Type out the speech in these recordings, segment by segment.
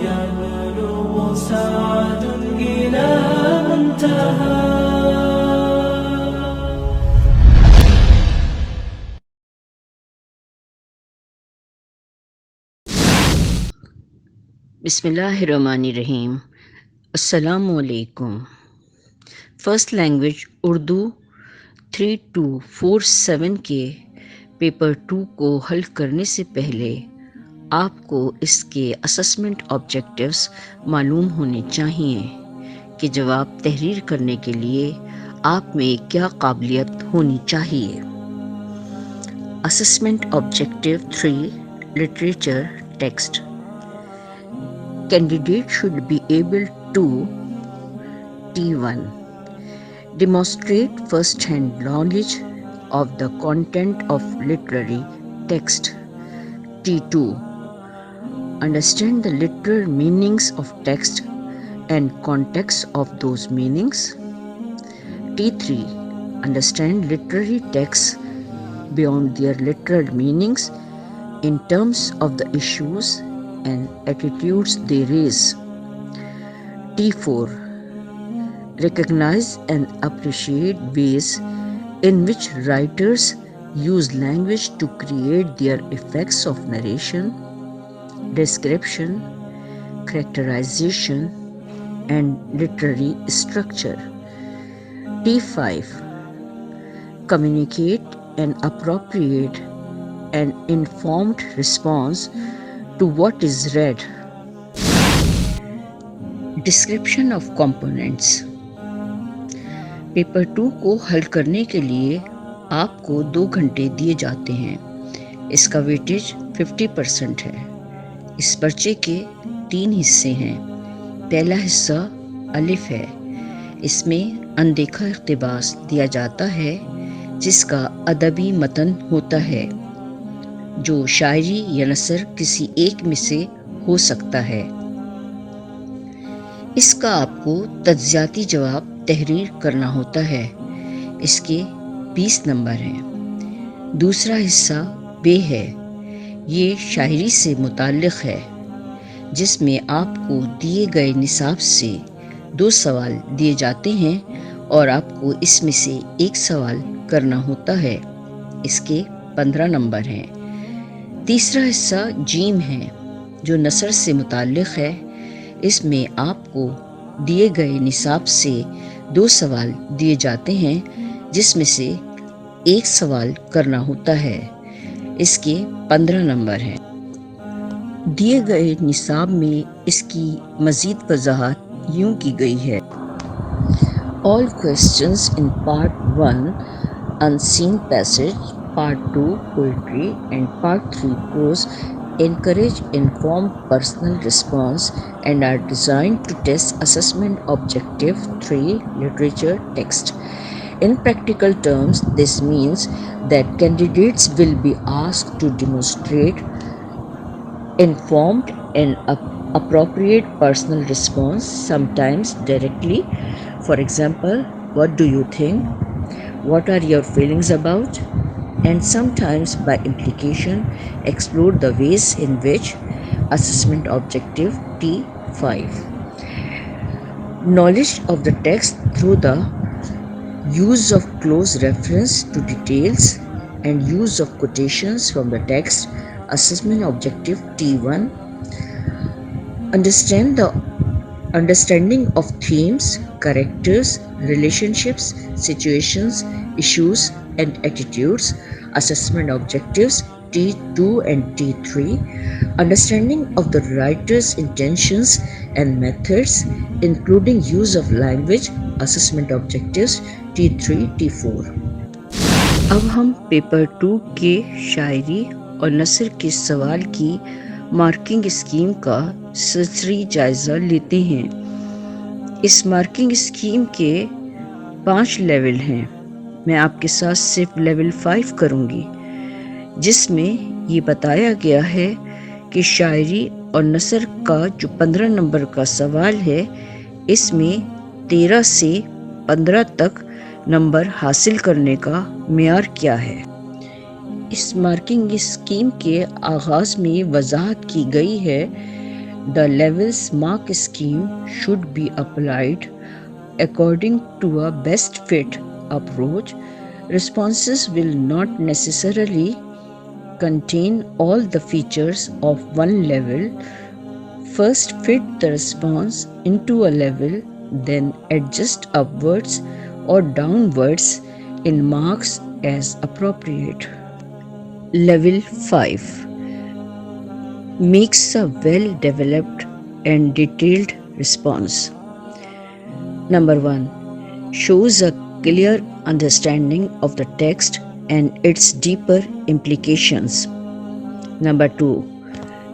يبلغ سعد إلى منتهى. بسم اللہ الرحمن الرحیم. السلام علیکم. فرسٹ لینگویج اردو 3247 کے پیپر 2 کو حل کرنے سے پہلے آپ کو اس کے اسسمنٹ آبجیکٹیوز معلوم ہونے چاہیے کہ جواب تحریر کرنے کے لیے آپ میں کیا قابلیت ہونی چاہیے. Assessment objective 3 literature text. Candidate should be able to T1. Demonstrate first-hand knowledge of the content of literary text. T2. Understand the literal meanings of text and context of those meanings. T3. Understand literary texts beyond their literal meanings in terms of the issues and attitudes they raise. T4. Recognize and appreciate ways in which writers use language to create their effects of narration, description, characterization, and literary structure. T5. Communicate an appropriate and informed response to what is read. Description of components. Paper 2 کو حل کرنے کے لیے آپ کو 2 گھنٹے دیے جاتے ہیں. اس کا ویٹیج 50% ہے. اس پرچے کے 3 حصے ہیں. پہلا حصہ الف ہے. اس میں اندیکھا اقتباس دیا جاتا ہے جس کا ادبی متن ہوتا ہے جو شاعری یا نثر کسی ایک میں سے ہو سکتا ہے. اس کا آپ کو تجزیاتی جواب تحریر کرنا ہوتا ہے. اس کے 20 نمبر ہیں. دوسرا حصہ بے ہے. یہ شاعری سے متعلق ہے جس میں آپ کو دیے گئے نصاب سے 2 سوال دیے جاتے ہیں اور آپ کو اس میں سے 1 سوال کرنا ہوتا ہے. اس کے 15 نمبر ہیں. تیسرا حصہ جیم ہے جو نثر سے متعلق ہے. اس میں آپ کو دیے گئے نصاب سے 2 سوال دیے جاتے ہیں جس میں سے 1 سوال کرنا ہوتا ہے. اس کے 15 نمبر ہیں. دیے گئے نصاب میں اس کی مزید وضاحت یوں کی گئی ہے. All questions in part 1 unseen passage, part 2 poetry and part 3 prose encourage informed personal response and are designed to test assessment objective 3 literature text. In practical terms, this means that candidates will be asked to demonstrate informed and appropriate personal response, sometimes directly. For example, what do you think? What are your feelings about? And sometimes by implication explore the ways in which assessment objective T5. Knowledge of the text through the use of close reference to details and use of quotations from the text. Assessment objective T1. Understanding of themes, characters, relationships, situations, issues, and attitudes. Assessment objectives T2 and T3. Understanding of the writer's intentions and methods, including use of language. Assessment objectives T3, T4. اب ہم paper 2 کے شاعری اور نثر کے سوال کی marking scheme کا سرسری جائزہ لیتے ہیں. اس مارکنگ اسکیم کے 5 لیول ہیں. میں آپ کے ساتھ صرف لیول 5 کروں گی جس میں یہ بتایا گیا ہے کہ شاعری اور نثر کا جو 15 نمبر کا سوال ہے اس میں 13 سے 15 تک نمبر حاصل کرنے کا معیار کیا ہے. اس مارکنگ اسکیم کے آغاز میں وضاحت کی گئی ہے The level's mark scheme should be applied according to a best fit approach. Responses will not necessarily contain all the features of one level. First fit the response into a level, then adjust upwards or downwards in marks as appropriate. Level 5 makes a well-developed and detailed response. Number 1 shows a clear understanding of the text and its deeper implications. Number 2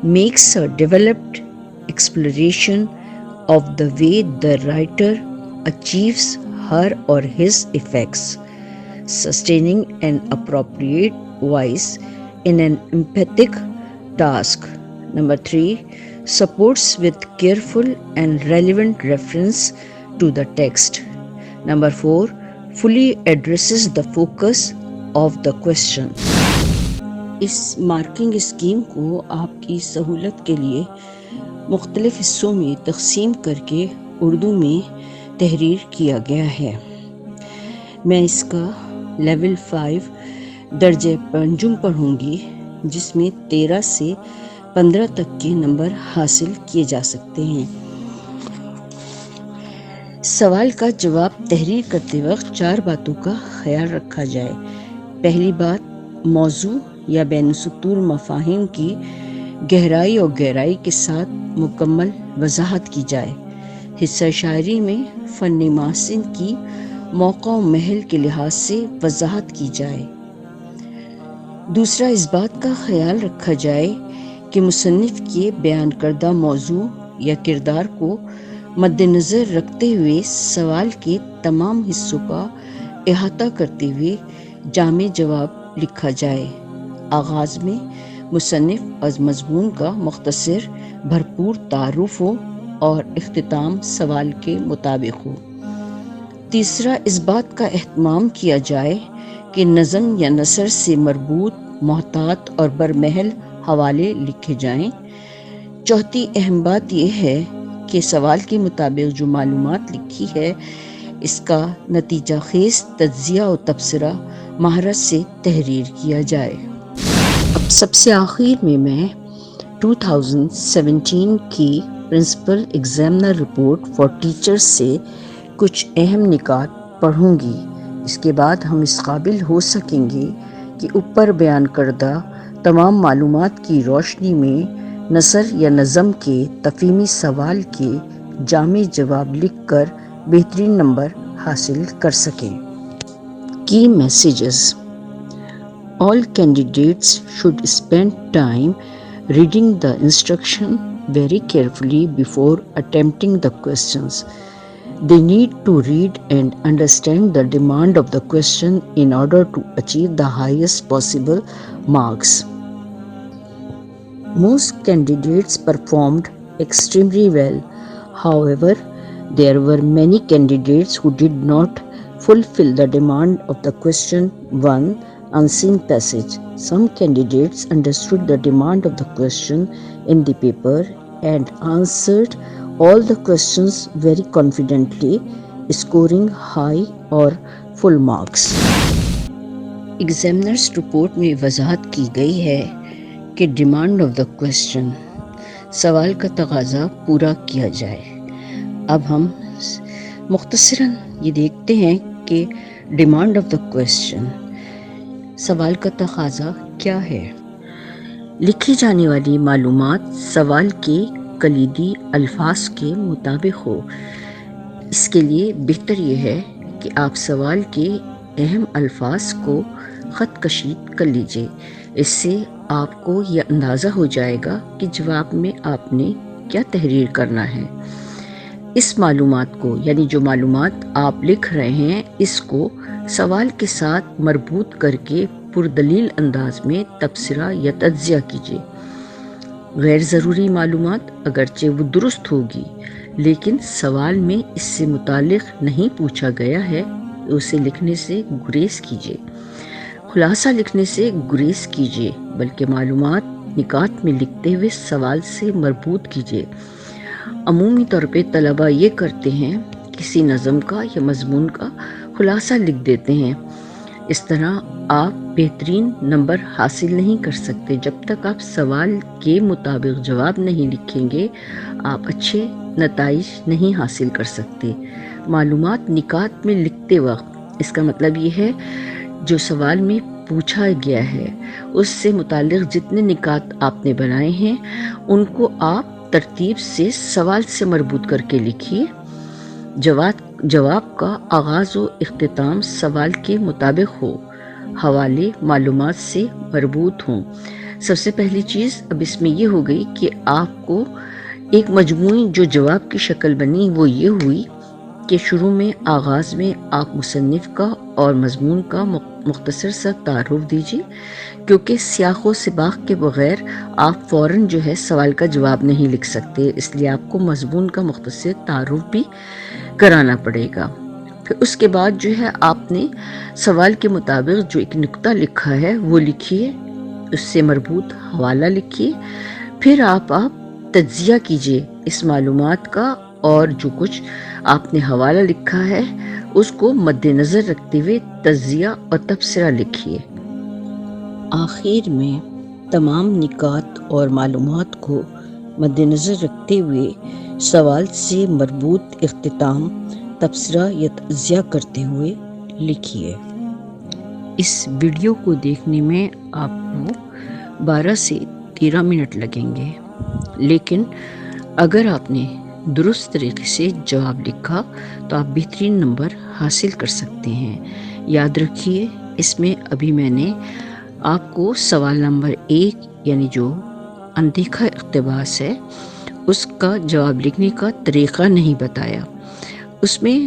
makes a developed exploration of the way the writer achieves her or his effects, sustaining an appropriate voice in an empathic task. Number 3 supports with careful and relevant reference to the text. Number 4 fully addresses the focus of the question. اس marking scheme کو آپ کی سہولت کے لیے مختلف حصوں میں تقسیم کر کے اردو میں تحریر کیا گیا ہے۔ میں اس کا لیول 5 درجہ پنجم پڑھوں گی، جس میں 13 سے 15 تک کے نمبر حاصل کیے جا سکتے ہیں۔ سوال کا جواب تحریر کرتے وقت 4 باتوں کا خیال رکھا جائے۔ پہلی بات، موضوع یا بین السطور مفاہیم کی گہرائی کے ساتھ مکمل وضاحت کی جائے۔ حصہ شاعری میں فن محسن کی موقع و محل کے لحاظ سے وضاحت کی جائے۔ دوسرا، اس بات کا خیال رکھا جائے کہ مصنف کے بیان کردہ موضوع یا کردار کو مد نظر رکھتے ہوئے سوال کے تمام حصوں کا احاطہ کرتے ہوئے جامع جواب لکھا جائے۔ آغاز میں مصنف از مضمون کا مختصر بھرپور تعارف ہو اور اختتام سوال کے مطابق ہو۔ تیسرا، اس بات کا اہتمام کیا جائے کہ نظم یا نثر سے مربوط محتاط اور برمحل حوالے لکھے جائیں۔ چوتھی اہم بات یہ ہے کہ سوال کے مطابق جو معلومات لکھی ہے اس کا نتیجہ خیز تجزیہ و تبصرہ مہارت سے تحریر کیا جائے۔ اب سب سے آخر میں 2017 کی principal examiner report for teachers سے کچھ اہم نکات پڑھوں گی۔ اس کے بعد ہم اس قابل ہو سکیں گے کہ اوپر بیان کردہ تمام معلومات کی روشنی میں نثر یا نظم کے تفہیمی سوال کے جامع جواب لکھ کر بہترین نمبر حاصل کر سکیں۔ کی messages: All candidates should spend time reading the instruction very carefully before attempting the questions. They need to read and understand the demand of the question in order to achieve the highest possible marks. Most candidates performed extremely well. However, there were many candidates who did not fulfill the demand of the question 1. Unseen passage. Some candidates understood the demand of the question in the paper and answered all the questions very confidently, scoring high or full marks. Examiners report میں وضاحت کی گئی ہے کہ demand of the question, سوال کا تقاضا پورا کیا جائے۔ اب ہم مختصراً یہ دیکھتے ہیں کہ ڈیمانڈ آف دا کویسچن، سوال کا تقاضا کیا ہے۔ لکھی جانے والی معلومات سوال کے کلیدی الفاظ کے مطابق ہو۔ اس کے لیے بہتر یہ ہے کہ آپ سوال کے اہم الفاظ کو خط کشید کر لیجئے۔ اس سے آپ کو یہ اندازہ ہو جائے گا کہ جواب میں آپ نے کیا تحریر کرنا ہے۔ اس معلومات کو، یعنی جو معلومات آپ لکھ رہے ہیں، اس کو سوال کے ساتھ مربوط کر کے پردلیل انداز میں تبصرہ یا تجزیہ کیجیے۔ غیر ضروری معلومات اگرچہ وہ درست ہوگی، لیکن سوال میں اس سے متعلق نہیں پوچھا گیا ہے تو اسے لکھنے سے گریز کیجیے۔ خلاصہ لکھنے سے گریز کیجیے، بلکہ معلومات نکات میں لکھتے ہوئے سوال سے مربوط کیجیے۔ عمومی طور پہ طلبہ یہ کرتے ہیں، کسی نظم کا یا مضمون کا خلاصہ لکھ دیتے ہیں۔ اس طرح آپ بہترین نمبر حاصل نہیں کر سکتے۔ جب تک آپ سوال کے مطابق جواب نہیں لکھیں گے، آپ اچھے نتائج نہیں حاصل کر سکتے۔ معلومات نکات میں لکھتے وقت، اس کا مطلب یہ ہے جو سوال میں پوچھا گیا ہے اس سے متعلق جتنے نکات آپ نے بنائے ہیں ان کو آپ ترتیب سے سوال سے مربوط کر کے لکھیے۔ جواب کا آغاز و اختتام سوال کے مطابق ہو، حوالے معلومات سے مربوط ہوں۔ سب سے پہلی چیز اب اس میں یہ ہو گئی کہ آپ کو ایک مجموعی جو جواب کی شکل بنی وہ یہ ہوئی کہ شروع میں آغاز میں آپ مصنف کا اور مضمون کا مختصر سا تعارف دیجیے، کیونکہ سیاق و سباق کے بغیر آپ فوراً جو ہے سوال کا جواب نہیں لکھ سکتے، اس لیے آپ کو مضمون کا مختصر تعارف بھی کرانا پڑے گا۔ پھر اس کے بعد جو ہے آپ نے سوال کے مطابق جو ایک نقطہ لکھا ہے وہ لکھیے، اس سے مربوط حوالہ لکھیے۔ پھر آپ تجزیہ کیجیے اس معلومات کا، اور جو کچھ آپ نے حوالہ لکھا ہے اس کو مد نظر رکھتے ہوئے تجزیہ اور تبصرہ لکھیے۔ آخر میں تمام نکات اور معلومات کو مد نظر رکھتے ہوئے سوال سے مربوط اختتام تبصرہ یا تجزیہ کرتے ہوئے لکھیے۔ اس ویڈیو کو دیکھنے میں آپ کو 12 سے 13 منٹ لگیں گے، لیکن اگر آپ نے درست طریقے سے جواب لکھا تو آپ بہترین نمبر حاصل کر سکتے ہیں۔ یاد رکھیے، اس میں ابھی میں نے آپ کو سوال نمبر 1 یعنی جو اندیکھا اقتباس ہے اس کا جواب لکھنے کا طریقہ نہیں بتایا۔ اس میں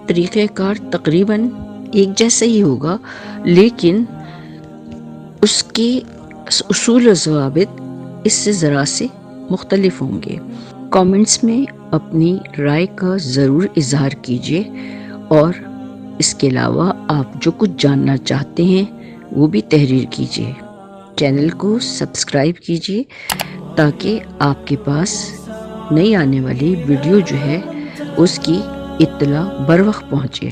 طریقہ کار تقریباً ایک جیسا ہی ہوگا، لیکن اس کے اصول و ضوابط اس سے ذرا سے مختلف ہوں گے۔ کامنٹس میں اپنی رائے کا ضرور اظہار کیجیے، اور اس کے علاوہ آپ جو کچھ جاننا چاہتے ہیں وہ بھی تحریر کیجیے۔ چینل کو سبسکرائب کیجیے تاکہ آپ کے پاس نئی آنے والی ویڈیو جو ہے اس کی اطلاع بر وقت پہنچے۔